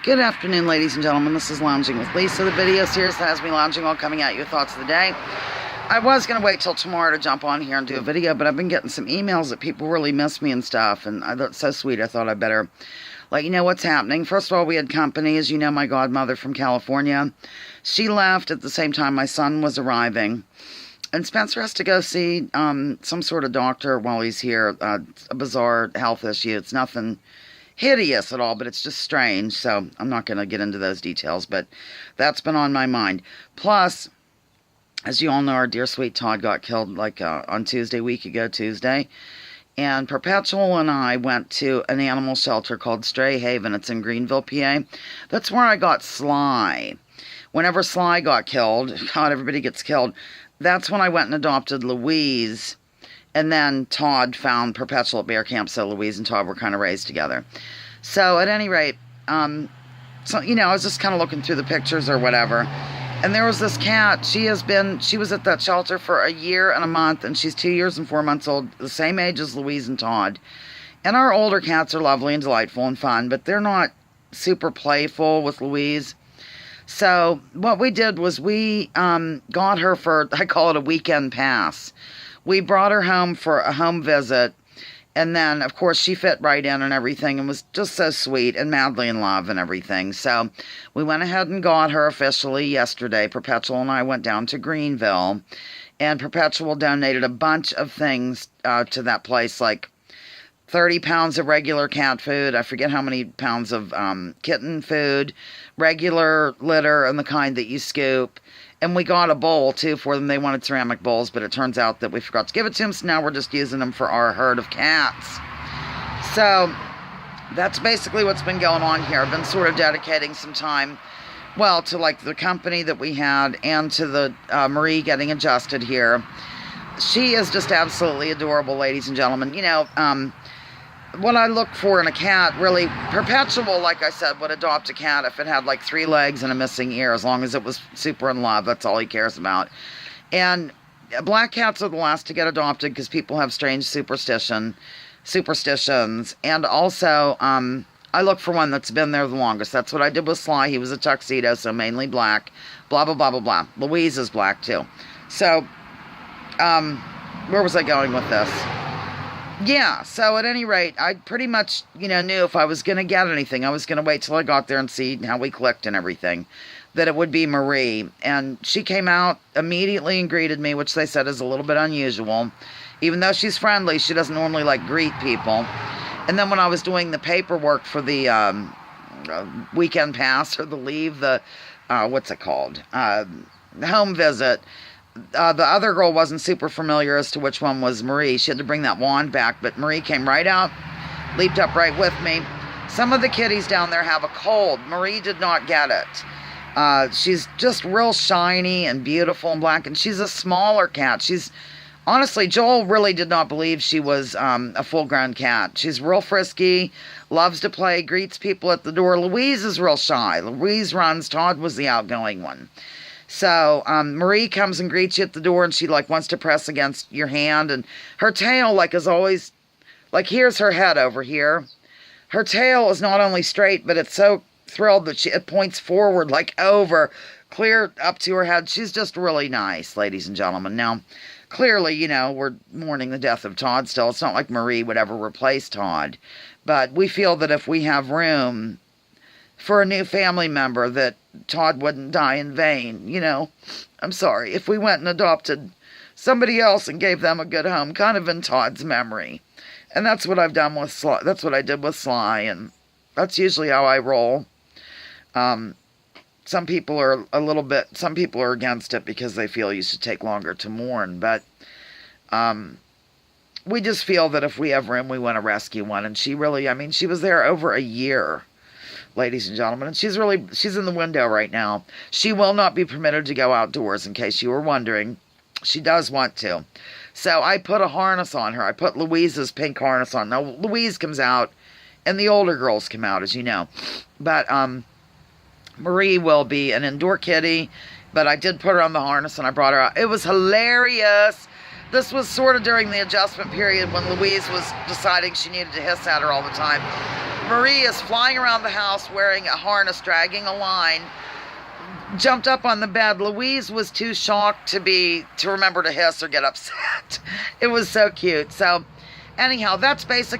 Good afternoon, ladies and gentlemen. This is Lounging with Lisa. The video series that has me lounging while coming at you with thoughts of the day. I was going to wait till tomorrow to jump on here and do a video, but I've been getting some emails that people really miss me and stuff, and I thought it's so sweet. I thought I'd better let you know what's happening. First of all, we had company. As you know, my godmother from California. She left at the same time my son was arriving. And Spencer has to go see some sort of doctor while he's here. A bizarre health issue. It's nothing hideous at all, but it's just strange, so I'm not going to get into those details, but that's been on my mind. Plus, as you all know, our dear sweet Todd got killed on Tuesday, week ago Tuesday, and Perpetual and I went to an animal shelter called Stray Haven. It's in Greenville, PA. That's where I got Sly. Whenever Sly got killed, God, everybody gets killed, that's when I went and adopted Louise. And then Todd found Perpetual at bear camp, so Louise and Todd were kind of raised together. So at any rate, I was just kind of looking through the pictures or whatever. And there was this cat. She was at that shelter for a year and a month, and she's 2 years and 4 months old, the same age as Louise and Todd. And our older cats are lovely and delightful and fun, but they're not super playful with Louise. So what we did was we got her for, I call it a weekend pass. We brought her home for a home visit, and then, of course, she fit right in and everything and was just so sweet and madly in love and everything. So we went ahead and got her officially yesterday. Perpetual and I went down to Greenville, and Perpetual donated a bunch of things to that place, like 30 pounds of regular cat food. I forget how many pounds of kitten food, regular litter, and the kind that you scoop. And we got a bowl, too, for them. They wanted ceramic bowls, but it turns out that we forgot to give it to them, so now we're just using them for our herd of cats. So that's basically what's been going on here. I've been sort of dedicating some time, well, to, the company that we had and to the Marie getting adjusted here. She is just absolutely adorable, ladies and gentlemen. What I look for in a cat, really, Perpetual, like I said, would adopt a cat if it had 3 legs and a missing ear, as long as it was super in love. That's all he cares about. And black cats are the last to get adopted because people have strange superstitions. And also, I look for one that's been there the longest. That's what I did with Sly. He was a tuxedo, so mainly black. Blah, blah, blah, blah, blah. Louise is black, too. So, where was I going with this? Yeah, so at any rate, I pretty much, knew if I was going to get anything, I was going to wait till I got there and see how we clicked and everything, that it would be Marie. And she came out immediately and greeted me, which they said is a little bit unusual. Even though she's friendly, she doesn't normally, greet people. And then when I was doing the paperwork for the weekend pass or the leave, what's it called? The home visit, the other girl wasn't super familiar as to which one was Marie. She had to bring that wand back, but Marie came right out, leaped up right with me. Some of the kitties down there have a cold. Marie did not get it. She's just real shiny and beautiful and black, and she's a smaller cat. Honestly, Joel really did not believe she was a full-grown cat. She's real frisky, loves to play, greets people at the door. Louise is real shy. Louise runs. Todd was the outgoing one. So, Marie comes and greets you at the door, and she, wants to press against your hand, and her tail, is always, here's her head over here. Her tail is not only straight, but it's so thrilled that it points forward, over, clear up to her head. She's just really nice, ladies and gentlemen. Now, clearly, we're mourning the death of Todd still. It's not like Marie would ever replace Todd, but we feel that if we have room for a new family member, that Todd wouldn't die in vain, I'm sorry. If we went and adopted somebody else and gave them a good home, kind of in Todd's memory. And that's what I've done with Sly. That's what I did with Sly, and that's usually how I roll. Some people are against it because they feel you should take longer to mourn, but we just feel that if we have room, we want to rescue one. And she really, she was there over a year, ladies and gentlemen, and she's in the window right now. She will not be permitted to go outdoors, in case you were wondering. She does want to. So I put a harness on her. I put Louise's pink harness on. Now, Louise comes out, and the older girls come out, as you know. But Marie will be an indoor kitty, but I did put her on the harness, and I brought her out. It was hilarious. This was sort of during the adjustment period when Louise was deciding she needed to hiss at her all the time. Marie is flying around the house wearing a harness, dragging a line, jumped up on the bed. Louise was too shocked to remember to hiss or get upset. It was so cute. So anyhow, that's basically